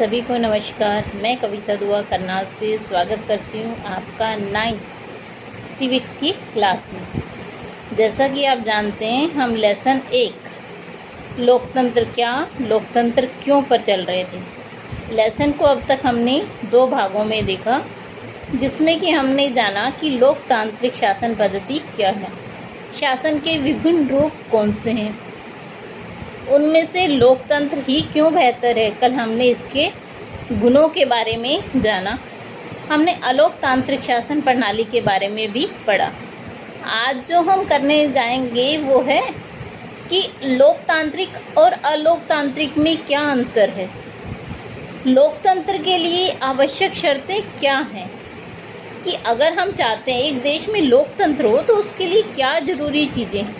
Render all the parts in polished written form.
सभी को नमस्कार। मैं कविता दुआ करनाल से स्वागत करती हूँ आपका 9th सिविक्स की क्लास में। जैसा कि आप जानते हैं, हम लेसन 1 लोकतंत्र क्या, लोकतंत्र क्यों पर चल रहे थे। लेसन को अब तक हमने 2 भागों में देखा, जिसमें कि हमने जाना कि लोकतांत्रिक शासन पद्धति क्या है, शासन के विभिन्न रूप कौन से हैं, उनमें से लोकतंत्र ही क्यों बेहतर है। कल हमने इसके गुणों के बारे में जाना। हमने अलोकतांत्रिक शासन प्रणाली के बारे में भी पढ़ा। आज जो हम करने जाएंगे वो है कि लोकतांत्रिक और अलोकतांत्रिक में क्या अंतर है, लोकतंत्र के लिए आवश्यक शर्तें क्या हैं, कि अगर हम चाहते हैं एक देश में लोकतंत्र हो तो उसके लिए क्या ज़रूरी चीज़ें हैं,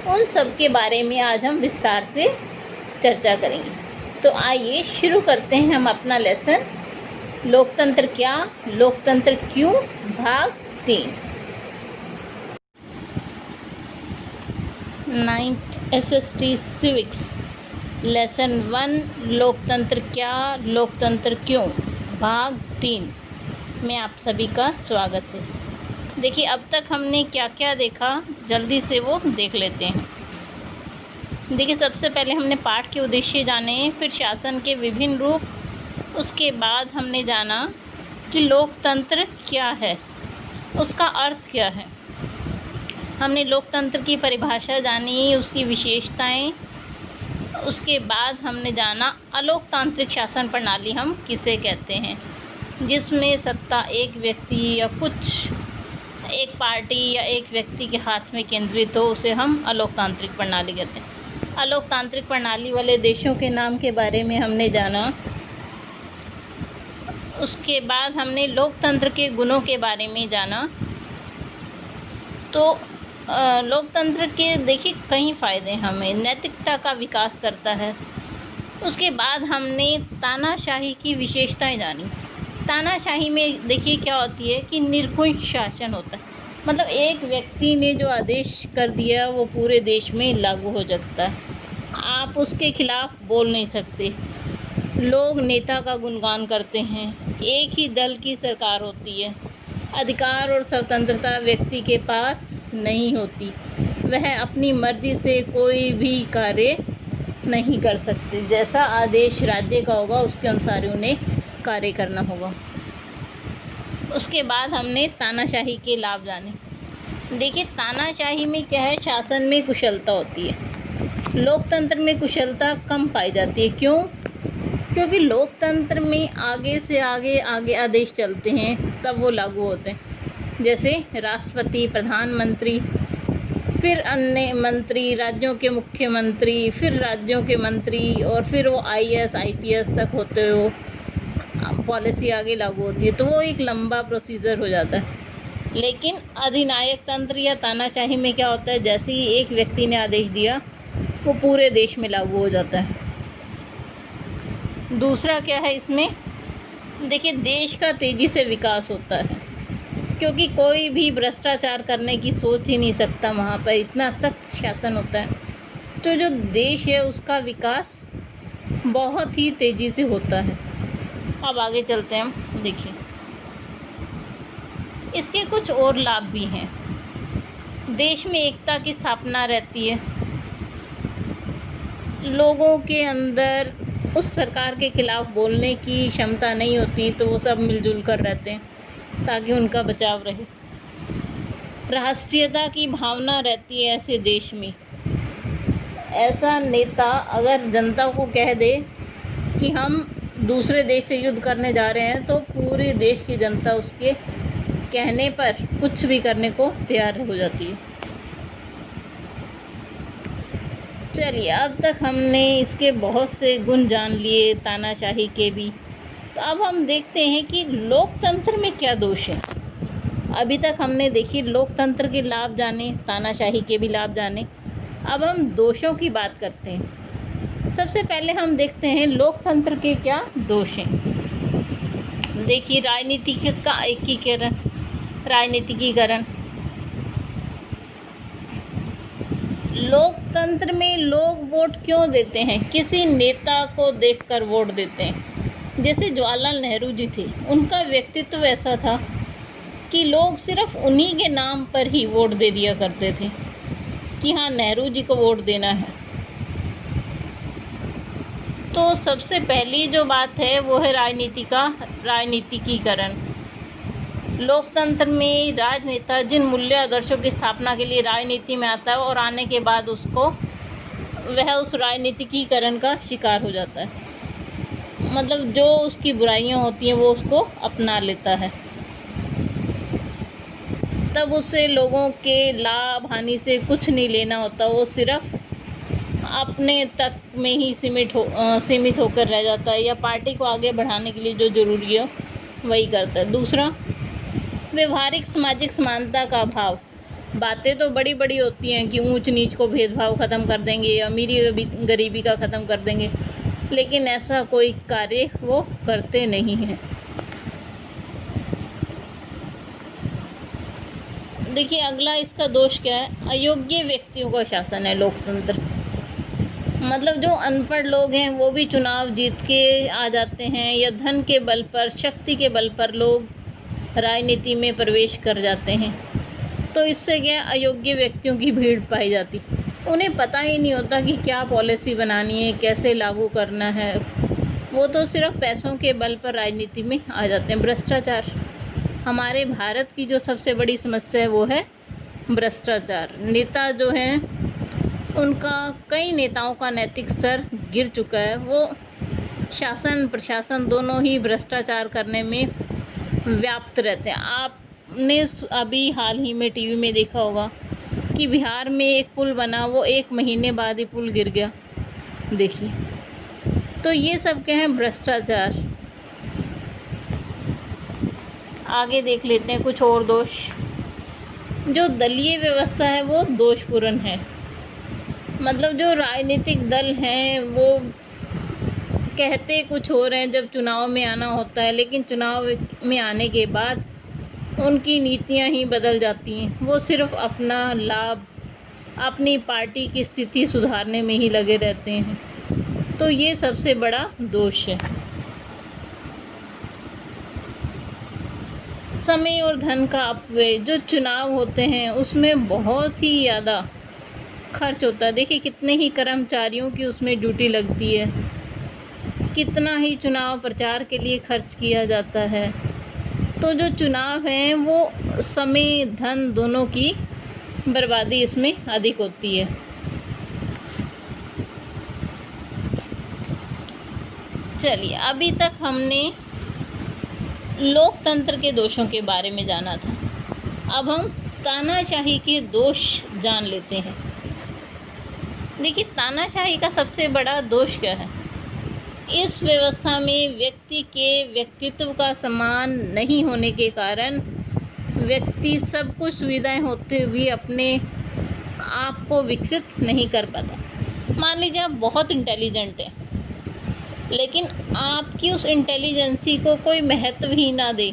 उन सब के बारे में आज हम विस्तार से चर्चा करेंगे। तो आइए शुरू करते हैं हम अपना लेसन लोकतंत्र क्या, लोकतंत्र क्यों, भाग 3। 9th SST सिविक्स लेसन 1 लोकतंत्र क्या, लोकतंत्र क्यों, भाग 3 में आप सभी का स्वागत है। देखिए, अब तक हमने क्या क्या देखा, जल्दी से वो देख लेते हैं। देखिए, सबसे पहले हमने पाठ के उद्देश्य जाने, फिर शासन के विभिन्न रूप, उसके बाद हमने जाना कि लोकतंत्र क्या है, उसका अर्थ क्या है। हमने लोकतंत्र की परिभाषा जानी, उसकी विशेषताएं, उसके बाद हमने जाना अलोकतांत्रिक शासन प्रणाली हम किसे कहते हैं, जिसमें सत्ता एक व्यक्ति या एक पार्टी या एक व्यक्ति के हाथ में केंद्रित हो, उसे हम अलोकतांत्रिक प्रणाली कहते हैं। अलोकतांत्रिक प्रणाली वाले देशों के नाम के बारे में हमने जाना। उसके बाद हमने लोकतंत्र के गुणों के बारे में जाना। तो लोकतंत्र के देखिए कई फ़ायदे हमें, नैतिकता का विकास करता है। उसके बाद हमने तानाशाही की विशेषताएं जानी। तानाशाही में देखिए क्या होती है कि निरंकुश शासन होता है, मतलब एक व्यक्ति ने जो आदेश कर दिया वो पूरे देश में लागू हो जाता है, आप उसके खिलाफ बोल नहीं सकते। लोग नेता का गुणगान करते हैं, एक ही दल की सरकार होती है, अधिकार और स्वतंत्रता व्यक्ति के पास नहीं होती, वह अपनी मर्जी से कोई भी कार्य नहीं कर सकते, जैसा आदेश राज्य का होगा उसके अनुसार उन्हें कार्य करना होगा। उसके बाद हमने तानाशाही के लाभ जाने। देखिए, तानाशाही में क्या है, शासन में कुशलता होती है, लोकतंत्र में कुशलता कम पाई जाती है। क्यों? क्योंकि लोकतंत्र में आगे से आगे आदेश चलते हैं, तब वो लागू होते हैं, जैसे राष्ट्रपति, प्रधानमंत्री, फिर अन्य मंत्री, राज्यों के मुख्यमंत्री, फिर राज्यों के मंत्री, और फिर वो IAS IPS तक होते हो पॉलिसी आगे लागू होती है, तो वो एक लंबा प्रोसीजर हो जाता है। लेकिन अधिनायक तंत्र या तानाशाही में क्या होता है, जैसे ही एक व्यक्ति ने आदेश दिया वो पूरे देश में लागू हो जाता है। दूसरा क्या है इसमें, देखिए देश का तेज़ी से विकास होता है, क्योंकि कोई भी भ्रष्टाचार करने की सोच ही नहीं सकता, वहाँ पर इतना सख्त शासन होता है। तो जो देश है उसका विकास बहुत ही तेज़ी से होता है। अब आगे चलते हैं हम। देखिए, इसके कुछ और लाभ भी हैं। देश में एकता की स्थापना रहती है, लोगों के अंदर उस सरकार के खिलाफ बोलने की क्षमता नहीं होती, तो वो सब मिलजुल कर रहते हैं ताकि उनका बचाव रहे। राष्ट्रीयता की भावना रहती है ऐसे देश में। ऐसा नेता अगर जनता को कह दे कि हम दूसरे देश से युद्ध करने जा रहे हैं, तो पूरे देश की जनता उसके कहने पर कुछ भी करने को तैयार हो जाती है। चलिए, अब तक हमने इसके बहुत से गुण जान लिए, तानाशाही के भी। तो अब हम देखते हैं कि लोकतंत्र में क्या दोष है। अभी तक हमने देखी लोकतंत्र के लाभ जाने, तानाशाही के भी लाभ जाने। अब हम दोषों की बात करते हैं। सबसे पहले हम देखते हैं लोकतंत्र के क्या दोष हैं। देखिए, राजनीतिक का एकीकरण, राजनीतिकीकरण। लोकतंत्र में लोग वोट क्यों देते हैं? किसी नेता को देखकर वोट देते हैं। जैसे जवाहरलाल नेहरू जी थे, उनका व्यक्तित्व ऐसा था कि लोग सिर्फ उन्हीं के नाम पर ही वोट दे दिया करते थे कि हाँ, नेहरू जी को वोट देना है। तो सबसे पहली जो बात है वो है राजनीतिकीकरण। लोकतंत्र में राजनेता जिन मूल्य आदर्शों की स्थापना के लिए राजनीति में आता है और आने के बाद वह उस राजनीतिकीकरण का शिकार हो जाता है, मतलब जो उसकी बुराइयां होती हैं वो उसको अपना लेता है, तब उसे लोगों के लाभ हानि से कुछ नहीं लेना होता, वो सिर्फ अपने तक में ही सीमित होकर रह जाता है या पार्टी को आगे बढ़ाने के लिए जो ज़रूरी है वही करता है। दूसरा, व्यवहारिक सामाजिक समानता का अभाव। बातें तो बड़ी बड़ी होती हैं कि ऊंच नीच को भेदभाव ख़त्म कर देंगे, अमीरी गरीबी का ख़त्म कर देंगे, लेकिन ऐसा कोई कार्य वो करते नहीं हैं। देखिए, अगला इसका दोष क्या है? अयोग्य व्यक्तियों का शासन है लोकतंत्र। मतलब जो अनपढ़ लोग हैं वो भी चुनाव जीत के आ जाते हैं, या धन के बल पर, शक्ति के बल पर लोग राजनीति में प्रवेश कर जाते हैं। तो इससे क्या, अयोग्य व्यक्तियों की भीड़ पाई जाती। उन्हें पता ही नहीं होता कि क्या पॉलिसी बनानी है, कैसे लागू करना है। वो तो सिर्फ पैसों के बल पर राजनीति में आ जाते हैं। भ्रष्टाचार, हमारे भारत की जो सबसे बड़ी समस्या है वो है भ्रष्टाचार। नेता जो हैं उनका, कई नेताओं का नैतिक स्तर गिर चुका है। वो शासन प्रशासन दोनों ही भ्रष्टाचार करने में व्याप्त रहते हैं। आपने अभी हाल ही में टीवी में देखा होगा कि बिहार में एक पुल बना, वो 1 महीने बाद ही पुल गिर गया। देखिए, तो ये सब क्या है? भ्रष्टाचार। आगे देख लेते हैं कुछ और दोष। जो दलीय व्यवस्था है वो दोषपूर्ण है। मतलब जो राजनीतिक दल हैं वो कहते कुछ हो रहे हैं जब चुनाव में आना होता है, लेकिन चुनाव में आने के बाद उनकी नीतियां ही बदल जाती हैं। वो सिर्फ अपना लाभ, अपनी पार्टी की स्थिति सुधारने में ही लगे रहते हैं। तो ये सबसे बड़ा दोष है। समय और धन का अपव्यय। जो चुनाव होते हैं उसमें बहुत ही ज़्यादा खर्च होता है। देखिए, कितने ही कर्मचारियों की उसमें ड्यूटी लगती है, कितना ही चुनाव प्रचार के लिए खर्च किया जाता है। तो जो चुनाव हैं वो समय धन दोनों की बर्बादी इसमें अधिक होती है। चलिए, अभी तक हमने लोकतंत्र के दोषों के बारे में जाना था। अब हम तानाशाही के दोष जान लेते हैं। देखिए, तानाशाही का सबसे बड़ा दोष क्या है? इस व्यवस्था में व्यक्ति के व्यक्तित्व का सम्मान नहीं होने के कारण व्यक्ति सब कुछ सुविधाएं होते हुए अपने आप को विकसित नहीं कर पाता। मान लीजिए आप बहुत इंटेलिजेंट हैं, लेकिन आपकी उस इंटेलिजेंसी को कोई महत्व ही ना दे,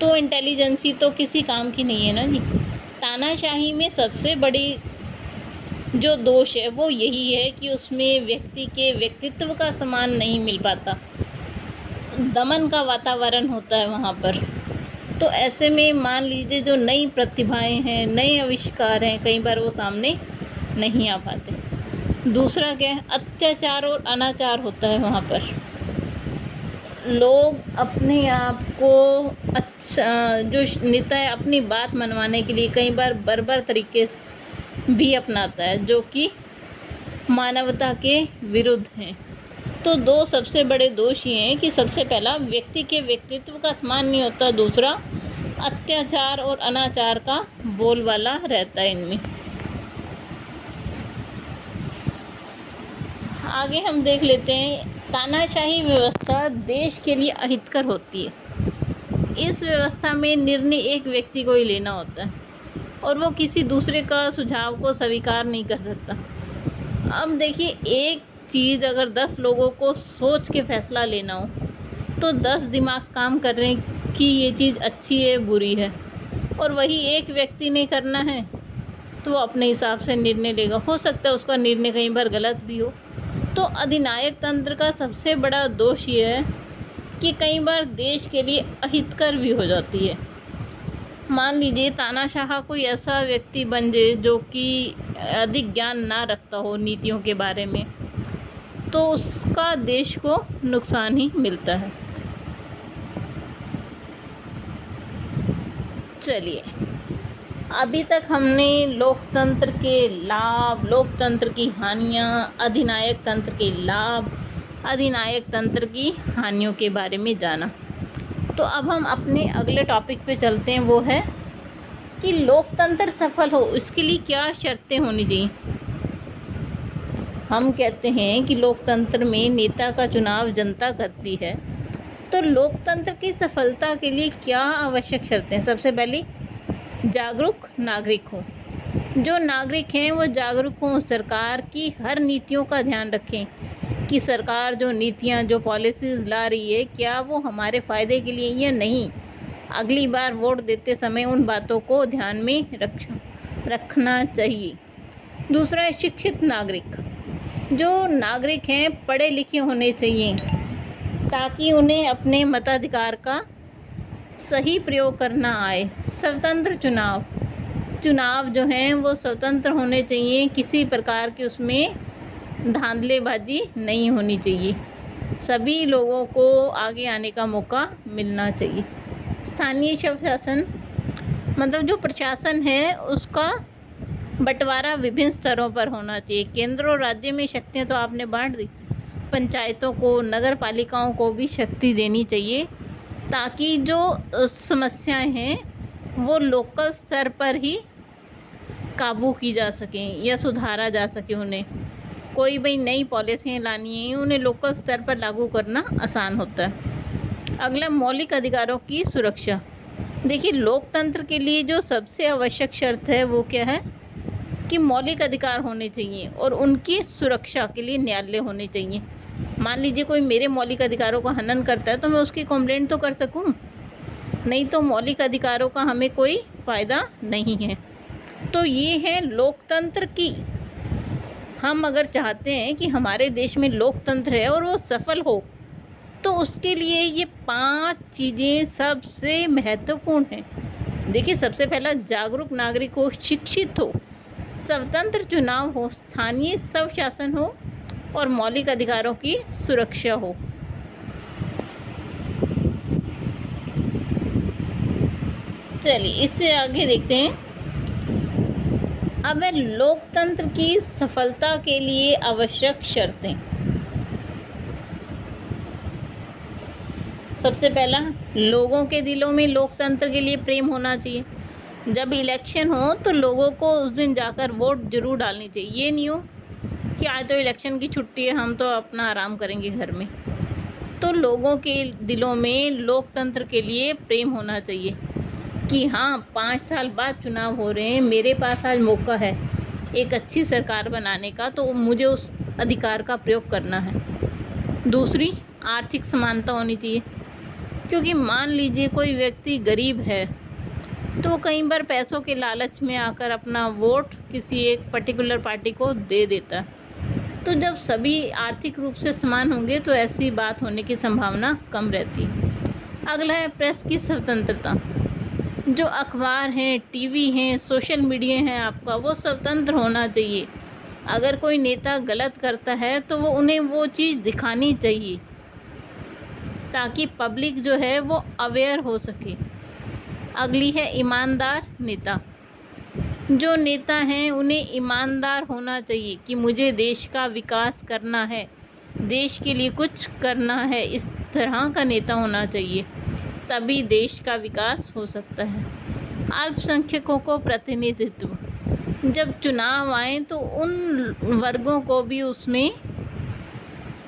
तो इंटेलिजेंसी तो किसी काम की नहीं है ना जी। तानाशाही में सबसे बड़ी जो दोष है वो यही है कि उसमें व्यक्ति के व्यक्तित्व का सम्मान नहीं मिल पाता, दमन का वातावरण होता है वहाँ पर। तो ऐसे में मान लीजिए जो नई प्रतिभाएं हैं, नए आविष्कार हैं, कई बार वो सामने नहीं आ पाते। दूसरा क्या है? अत्याचार और अनाचार होता है वहाँ पर। लोग अपने आप को जो नेता है अपनी बात मनवाने के लिए कई बार बर्बर तरीके भी अपनाता है, जो कि मानवता के विरुद्ध हैं। तो दो सबसे बड़े दोष ये हैं कि सबसे पहला, व्यक्ति के व्यक्तित्व का सम्मान नहीं होता। दूसरा, अत्याचार और अनाचार का बोलबाला रहता है इनमें। आगे हम देख लेते हैं, तानाशाही व्यवस्था देश के लिए अहितकर होती है। इस व्यवस्था में निर्णय एक व्यक्ति को ही लेना होता है और वो किसी दूसरे का सुझाव को स्वीकार नहीं कर सकता। अब देखिए, एक चीज़ अगर 10 लोगों को सोच के फैसला लेना हो तो 10 दिमाग काम कर रहे हैं कि ये चीज़ अच्छी है बुरी है, और वही एक व्यक्ति ने करना है तो वो अपने हिसाब से निर्णय लेगा। हो सकता है उसका निर्णय कई बार गलत भी हो। तो अधिनायक तंत्र का सबसे बड़ा दोष ये है कि कई बार देश के लिए अहितकर भी हो जाती है। मान लीजिए तानाशाह कोई ऐसा व्यक्ति बन जाए जो कि अधिक ज्ञान ना रखता हो नीतियों के बारे में, तो उसका देश को नुकसान ही मिलता है। चलिए, अभी तक हमने लोकतंत्र के लाभ, लोकतंत्र की हानियाँ, अधिनायक तंत्र के लाभ, अधिनायक तंत्र की हानियों के बारे में जाना। तो अब हम अपने अगले टॉपिक पे चलते हैं, वो है कि लोकतंत्र सफल हो इसके लिए क्या शर्तें होनी चाहिए। हम कहते हैं कि लोकतंत्र में नेता का चुनाव जनता करती है, तो लोकतंत्र की सफलता के लिए क्या आवश्यक शर्तें। सबसे पहली, जागरूक नागरिक हो। जो नागरिक हैं वो जागरूक हों, सरकार की हर नीतियों का ध्यान रखें कि सरकार जो नीतियां, जो पॉलिसीज़ ला रही है, क्या वो हमारे फ़ायदे के लिए या नहीं। अगली बार वोट देते समय उन बातों को ध्यान में रखना चाहिए। दूसरा है शिक्षित नागरिक। जो नागरिक हैं पढ़े लिखे होने चाहिए ताकि उन्हें अपने मताधिकार का सही प्रयोग करना आए। स्वतंत्र चुनाव जो हैं वो स्वतंत्र होने चाहिए, किसी प्रकार की उसमें धांधलेबाजी नहीं होनी चाहिए। सभी लोगों को आगे आने का मौका मिलना चाहिए। स्थानीय स्वशासन, मतलब जो प्रशासन है उसका बंटवारा विभिन्न स्तरों पर होना चाहिए। केंद्र और राज्य में शक्तियाँ तो आपने बांट दी, पंचायतों को, नगर पालिकाओं को भी शक्ति देनी चाहिए ताकि जो समस्याएं हैं वो लोकल स्तर पर ही काबू की जा सकें या सुधारा जा सके। उन्हें कोई भी नई पॉलिसियाँ लानी है, उन्हें लोकल स्तर पर लागू करना आसान होता है। अगला, मौलिक अधिकारों की सुरक्षा। देखिए, लोकतंत्र के लिए जो सबसे आवश्यक शर्त है वो क्या है कि मौलिक अधिकार होने चाहिए और उनकी सुरक्षा के लिए न्यायालय होने चाहिए। मान लीजिए कोई मेरे मौलिक अधिकारों का हनन करता है तो मैं उसकी कंप्लेंट तो कर सकूं, नहीं तो मौलिक अधिकारों का हमें कोई फ़ायदा नहीं है। तो ये है लोकतंत्र की। हम अगर चाहते हैं कि हमारे देश में लोकतंत्र है और वो सफल हो, तो उसके लिए ये 5 चीज़ें सबसे महत्वपूर्ण हैं। देखिए, सबसे पहला, जागरूक नागरिक हो, शिक्षित हो, स्वतंत्र चुनाव हो, स्थानीय स्वशासन हो और मौलिक अधिकारों की सुरक्षा हो। चलिए, इससे आगे देखते हैं। अब है लोकतंत्र की सफलता के लिए आवश्यक शर्तें। सबसे पहला, लोगों के दिलों में लोकतंत्र के लिए प्रेम होना चाहिए। जब इलेक्शन हो तो लोगों को उस दिन जाकर वोट जरूर डालनी चाहिए। ये नहीं हो कि आज तो इलेक्शन की छुट्टी है, हम तो अपना आराम करेंगे घर में। तो लोगों के दिलों में लोकतंत्र के लिए प्रेम होना चाहिए कि हाँ, 5 साल बाद चुनाव हो रहे हैं, मेरे पास आज मौका है एक अच्छी सरकार बनाने का, तो मुझे उस अधिकार का प्रयोग करना है। दूसरी, आर्थिक समानता होनी चाहिए, क्योंकि मान लीजिए कोई व्यक्ति गरीब है तो कई बार पैसों के लालच में आकर अपना वोट किसी एक पर्टिकुलर पार्टी को दे देता है। तो जब सभी आर्थिक रूप से समान होंगे तो ऐसी बात होने की संभावना कम रहती है। अगला है प्रेस की स्वतंत्रता। जो अखबार हैं, टीवी हैं, सोशल मीडिया हैं आपका, वो स्वतंत्र होना चाहिए। अगर कोई नेता गलत करता है तो उन्हें वो चीज़ दिखानी चाहिए ताकि पब्लिक जो है वो अवेयर हो सके। अगली है ईमानदार नेता। जो नेता हैं उन्हें ईमानदार होना चाहिए कि मुझे देश का विकास करना है, देश के लिए कुछ करना है, इस तरह का नेता होना चाहिए, तभी देश का विकास हो सकता है। अल्पसंख्यकों को प्रतिनिधित्व। जब चुनाव आए तो उन वर्गों को भी उसमें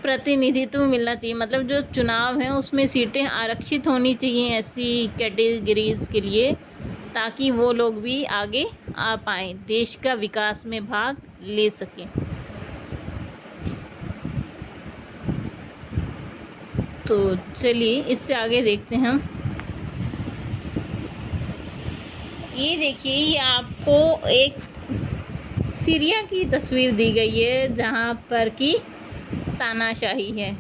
प्रतिनिधित्व मिलना चाहिए। मतलब जो चुनाव हैं उसमें सीटें आरक्षित होनी चाहिए ऐसी कैटेगरीज़ के लिए, ताकि वो लोग भी आगे आ पाएँ, देश का विकास में भाग ले सकें। तो चलिए इससे आगे देखते हैं हम। ये देखिए, ये आपको एक सीरिया की तस्वीर दी गई है जहाँ पर कि तानाशाही है।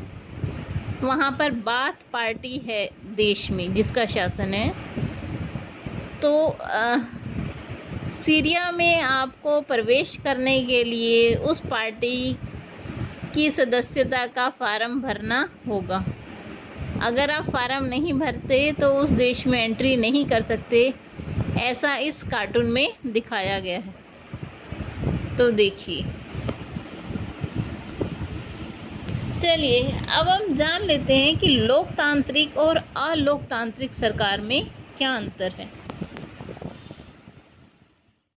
वहाँ पर बाथ पार्टी है देश में जिसका शासन है। तो सीरिया में आपको प्रवेश करने के लिए उस पार्टी की सदस्यता का फार्म भरना होगा। अगर आप फार्म नहीं भरते तो उस देश में एंट्री नहीं कर सकते, ऐसा इस कार्टून में दिखाया गया है। तो देखिए, चलिए अब हम जान लेते हैं कि लोकतांत्रिक और अलोकतांत्रिक सरकार में क्या अंतर है।